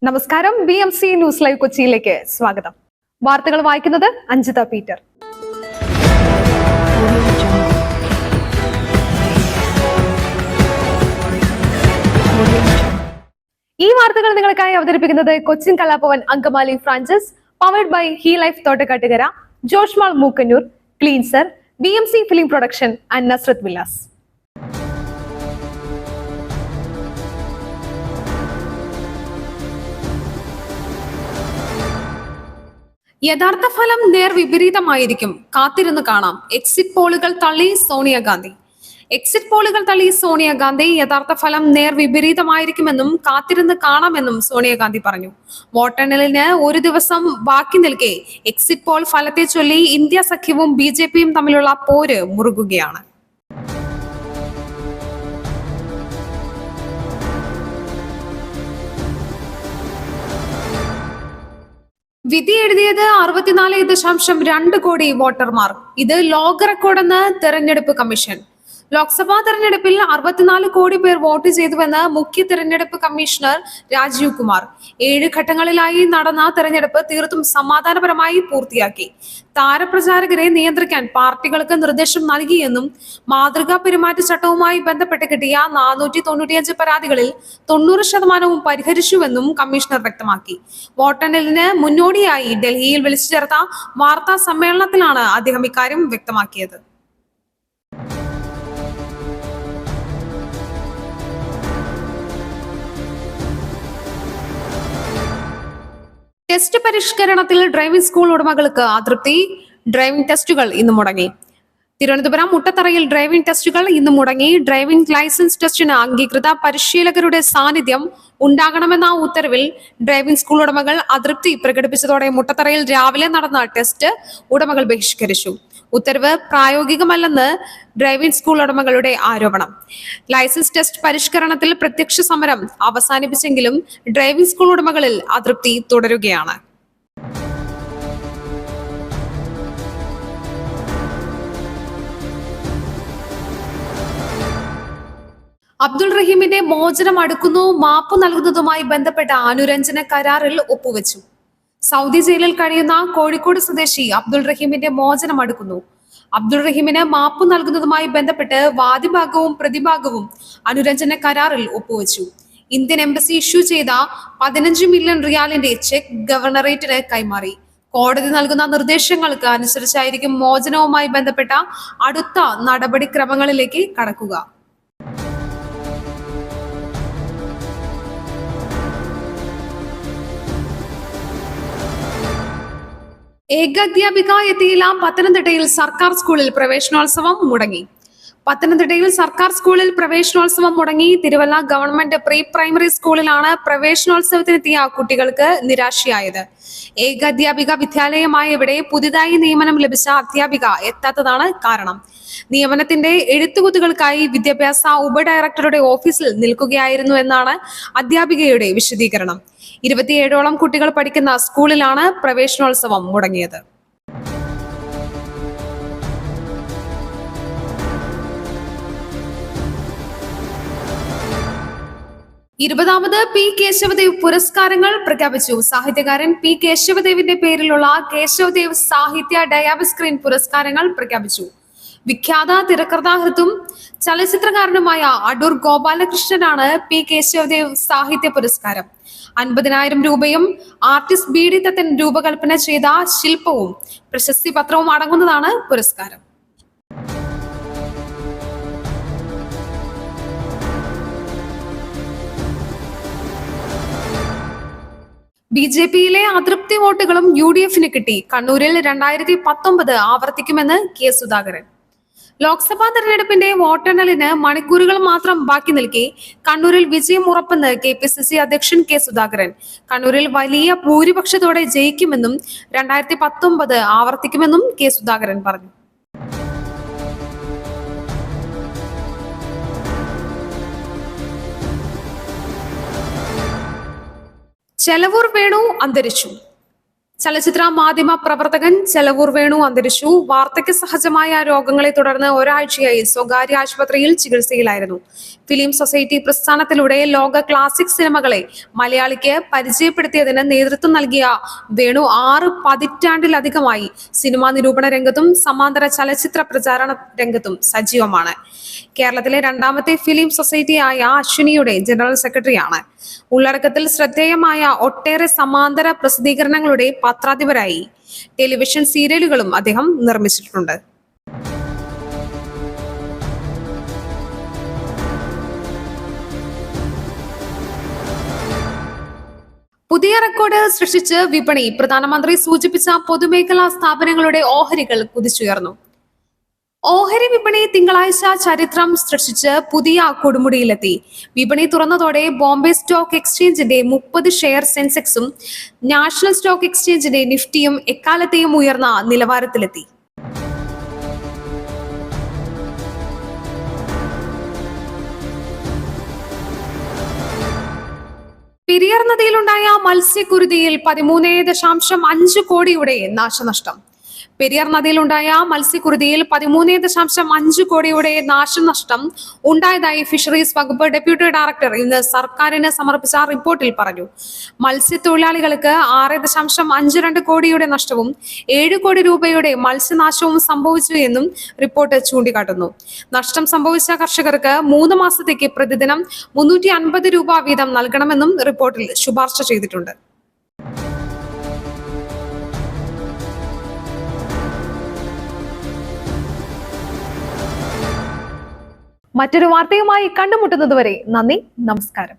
നമസ്കാരം. BMC news live കൊച്ചിയിലേക്ക് സ്വാഗതം. വാർത്തകൾ വായിക്കുന്നത് അഞ്ജിത പീറ്റർ. ഈ വാർത്തകൾ നിങ്ങൾക്കായി അവതരിപ്പിക്കുന്നത് Cochin Kalabhavan Angamaly franchise, powered by ഹീ ലൈഫ് തോട്ടക്കാട്ടുകര, ജോഷ്മാൾ Mookkannoor, cleanser, BMC film production and Nazareth villas. യഥാർത്ഥ ഫലം നേർവിപരീതമായിരിക്കും, കാത്തിരുന്ന് കാണാം. എക്സിറ്റ് പോളുകൾ തള്ളി സോണിയാഗാന്ധി. എക്സിറ്റ് പോളുകൾ തള്ളി സോണിയാഗാന്ധി. യഥാർത്ഥ ഫലം നേർവിപരീതമായിരിക്കുമെന്നും കാത്തിരുന്ന് കാണാമെന്നും സോണിയാഗാന്ധി പറഞ്ഞു. വോട്ടെണ്ണലിന് ഒരു ദിവസം ബാക്കി നിൽക്കെ എക്സിറ്റ് പോൾ ഫലത്തെ ചൊല്ലി ഇന്ത്യ സഖ്യവും BJPയും തമ്മിലുള്ള പോര് മുറുകുകയാണ്. വിധി എഴുതിയത് 64.2 കോടി വോട്ടർമാർ. ഇത് ലോക റെക്കോർഡെന്ന് തെരഞ്ഞെടുപ്പ് കമ്മീഷൻ. ലോക്സഭാ തെരഞ്ഞെടുപ്പിൽ 64 കോടി പേർ വോട്ട് ചെയ്തുവെന്ന് മുഖ്യ തെരഞ്ഞെടുപ്പ് കമ്മീഷണർ രാജീവ് കുമാർ. 7 ഘട്ടങ്ങളിലായി നടന്ന തെരഞ്ഞെടുപ്പ് തീർത്തും സമാധാനപരമായി പൂർത്തിയാക്കി. താരപ്രചാരകരെ നിയന്ത്രിക്കാൻ പാർട്ടികൾക്ക് നിർദ്ദേശം നൽകിയെന്നും മാതൃകാ പെരുമാറ്റച്ചട്ടവുമായി ബന്ധപ്പെട്ട് കിട്ടിയ 495 പരാതികളിൽ 90% പരിഹരിച്ചുവെന്നും കമ്മീഷണർ വ്യക്തമാക്കി. വോട്ടെണ്ണലിന് മുന്നോടിയായി ഡൽഹിയിൽ വിളിച്ചു ചേർത്ത വാർത്താ സമ്മേളനത്തിലാണ് അദ്ദേഹം ഇക്കാര്യം വ്യക്തമാക്കിയത്. ടെസ്റ്റ് പരിഷ്കരണത്തിൽ ഡ്രൈവിംഗ് സ്കൂൾ ഉടമകൾക്ക് അതൃപ്തി. ഡ്രൈവിംഗ് ടെസ്റ്റുകൾ ഇന്ന് മുടങ്ങി. തിരുവനന്തപുരം മുട്ടത്തറയിൽ ഡ്രൈവിംഗ് ടെസ്റ്റുകൾ ഇന്ന് മുടങ്ങി. ഡ്രൈവിംഗ് ലൈസൻസ് ടെസ്റ്റിന് അംഗീകൃത പരിശീലകരുടെ സാന്നിധ്യം ഉണ്ടാകണമെന്ന ഉത്തരവിൽ ഡ്രൈവിംഗ് സ്കൂൾ ഉടമകൾ അതൃപ്തി പ്രകടിപ്പിച്ചതോടെ മുട്ടത്തറയിൽ രാവിലെ നടന്ന ടെസ്റ്റ് ഉടമകൾ ബഹിഷ്കരിച്ചു. ഉത്തരവ് പ്രായോഗികമല്ലെന്ന് ഡ്രൈവിംഗ് സ്കൂൾ ഉടമകളുടെ ആരോപണം. ലൈസൻസ് ടെസ്റ്റ് പരിഷ്കരണത്തിൽ പ്രത്യക്ഷ സമരം അവസാനിപ്പിച്ചെങ്കിലും ഡ്രൈവിംഗ് സ്കൂൾ ഉടമകളിൽ അതൃപ്തി തുടരുകയാണ്. അബ്ദുൾ റഹീമിന്റെ മോചനം അടുക്കുന്നു. മാപ്പ് നൽകുന്നതുമായി ബന്ധപ്പെട്ട അനുരഞ്ജന കരാറിൽ ഒപ്പുവെച്ചു. സൗദി ജയിലിൽ കഴിയുന്ന കോഴിക്കോട് സ്വദേശി അബ്ദുൾ റഹീമിന്റെ മോചനം അടുക്കുന്നു. അബ്ദുൾ റഹീമിന് മാപ്പ് നൽകുന്നതുമായി ബന്ധപ്പെട്ട് വാദിഭാഗവും പ്രതിഭാഗവും അനുരഞ്ജന കരാറിൽ ഒപ്പുവെച്ചു. ഇന്ത്യൻ എംബസി ഇഷ്യൂ ചെയ്ത 15 മില്യൺ റിയാലിന്റെ ചെക്ക് ഗവർണറേറ്റിന് കൈമാറി. കോടതി നൽകുന്ന നിർദ്ദേശങ്ങൾക്ക് അനുസരിച്ചായിരിക്കും മോചനവുമായി ബന്ധപ്പെട്ട അടുത്ത നടപടിക്രമങ്ങളിലേക്ക് കടക്കുക. ഏകാധ്യാപിക എത്തിയില്ല. പത്തനംതിട്ടയിൽ സർക്കാർ സ്കൂളിൽ പ്രവേശനോത്സവം മുടങ്ങി. പത്തനംതിട്ടയിൽ സർക്കാർ സ്കൂളിൽ പ്രവേശനോത്സവം മുടങ്ങി. തിരുവല്ല ഗവൺമെന്റ് പ്രീ പ്രൈമറി സ്കൂളിലാണ് പ്രവേശനോത്സവത്തിനെത്തിയ കുട്ടികൾക്ക് നിരാശയായത്. ഏകാധ്യാപിക വിദ്യാലയമായ ഇവിടെ പുതിയതായി നിയമനം ലഭിച്ച അധ്യാപിക എത്താത്തതാണ് കാരണം. നിയമനത്തിന്റെ എഴുത്തുകുത്തുകൾക്കായി വിദ്യാഭ്യാസ ഉപഡയറക്ടറുടെ ഓഫീസിൽ നിൽക്കുകയായിരുന്നു എന്നാണ് അധ്യാപികയുടെ വിശദീകരണം. 27ഓളം കുട്ടികൾ പഠിക്കുന്ന സ്കൂളിലാണ് പ്രവേശനോത്സവം മുടങ്ങിയത്. ഇരുപതാമത് P. കേശവദേവ് പുരസ്കാരങ്ങൾ പ്രഖ്യാപിച്ചു. സാഹിത്യകാരൻ P. കേശവദേവിന്റെ പേരിലുള്ള കേശവദേവ് സാഹിത്യ ഡയാബ് സ്ക്രീൻ പുരസ്കാരങ്ങൾ പ്രഖ്യാപിച്ചു. വിഖ്യാത തിരക്കഥാകൃത്തും ചലച്ചിത്രകാരനുമായ അടൂർ ഗോപാലകൃഷ്ണനാണ് P. കേശവദേവ് സാഹിത്യ പുരസ്കാരം. 50,000 രൂപയും ആർട്ടിസ്റ്റ് BD ദത്തൻ രൂപകൽപ്പന ചെയ്ത ശില്പവും പ്രശസ്തി പത്രവും അടങ്ങുന്നതാണ് പുരസ്കാരം. BJPയിലെ അതൃപ്തി വോട്ടുകളും UDFന് കിട്ടി. കണ്ണൂരിൽ 2019 ആവർത്തിക്കുമെന്ന് K. സുധാകരൻ. ലോക്സഭാ തെരഞ്ഞെടുപ്പിന്റെ വോട്ടെണ്ണലിന് മണിക്കൂറുകൾ മാത്രം ബാക്കി നിൽക്കെ കണ്ണൂരിൽ വിജയം ഉറപ്പെന്ന് KPCC അധ്യക്ഷൻ K. സുധാകരൻ. കണ്ണൂരിൽ വലിയ ഭൂരിപക്ഷത്തോടെ ജയിക്കുമെന്നും 2019 ആവർത്തിക്കുമെന്നും K. സുധാകരൻ പറഞ്ഞു. ചെലവൂർ വേണു അന്തരിച്ചു. ചലച്ചിത്ര മാധ്യമ പ്രവർത്തകൻ ചെലവൂർ വേണു അന്തരിച്ചു. വാർദ്ധക്യ സഹജമായ രോഗങ്ങളെ തുടർന്ന് ഒരാഴ്ചയായി സ്വകാര്യ ആശുപത്രിയിൽ ചികിത്സയിലായിരുന്നു. ഫിലിം സൊസൈറ്റി പ്രസ്ഥാനത്തിലൂടെ ലോക ക്ലാസിക് സിനിമകളെ മലയാളിക്ക് പരിചയപ്പെടുത്തിയതിന് നേതൃത്വം നൽകിയ വേണു 6 പതിറ്റാണ്ടിലധികമായി സിനിമാ നിരൂപണ രംഗത്തും സമാന്തര ചലച്ചിത്ര പ്രചാരണ രംഗത്തും സജീവമാണ്. കേരളത്തിലെ രണ്ടാമത്തെ ഫിലിം സൊസൈറ്റിയായ അശ്വിനിയുടെ ജനറൽ സെക്രട്ടറിയാണ്. ഉള്ളടക്കത്തിൽ ശ്രദ്ധേയമായ ഒട്ടേറെ സമാന്തര പ്രസിദ്ധീകരണങ്ങളുടെ പത്രാധിപരായി ടെലിവിഷൻ സീരിയലുകളും അദ്ദേഹം നിർമ്മിച്ചിട്ടുണ്ട്. പുതിയ റെക്കോർഡ് സൃഷ്ടിച്ച് വിപണി. പ്രധാനമന്ത്രി സൂചിപ്പിച്ച പൊതുമേഖലാ സ്ഥാപനങ്ങളുടെ ഓഹരികൾ കുതിച്ചുയർന്നു. ഓഹരി വിപണി തിങ്കളാഴ്ച ചരിത്രം സൃഷ്ടിച്ച് പുതിയ കൊടുമുടിയിലെത്തി. വിപണി തുറന്നതോടെ ബോംബെ സ്റ്റോക്ക് എക്സ്ചേഞ്ചിന്റെ 30 ഷെയർ സെൻസെക്സും നാഷണൽ സ്റ്റോക്ക് എക്സ്ചേഞ്ചിന്റെ നിഫ്റ്റിയും എക്കാലത്തെയും ഉയർന്ന നിലവാരത്തിലെത്തി. പെരിയാർ നദിയിലുണ്ടായ മത്സ്യക്കുരുതിയിൽ 13.5 കോടിയുടെ നാശനഷ്ടം. പെരിയാർ നദിയിലുണ്ടായ മത്സ്യക്കുരുതിയിൽ 13.5 കോടിയുടെ നാശനഷ്ടം ഉണ്ടായതായി ഫിഷറീസ് വകുപ്പ് ഡെപ്യൂട്ടി ഡയറക്ടർ ഇന്ന് സർക്കാരിന് സമർപ്പിച്ച റിപ്പോർട്ടിൽ പറഞ്ഞു. മത്സ്യത്തൊഴിലാളികൾക്ക് 6.52 കോടിയുടെ നഷ്ടവും 7 കോടി രൂപയുടെ മത്സ്യനാശവും സംഭവിച്ചു എന്നും റിപ്പോർട്ട് ചൂണ്ടിക്കാട്ടുന്നു. നഷ്ടം സംഭവിച്ച കർഷകർക്ക് 3 മാസത്തേക്ക് പ്രതിദിനം 350 രൂപ വീതം നൽകണമെന്നും റിപ്പോർട്ടിൽ ശുപാർശ ചെയ്തിട്ടുണ്ട്. മറ്റൊരു വാർത്തയുമായി കണ്ടുമുട്ടുന്നതുവരെ നന്ദി, നമസ്കാരം.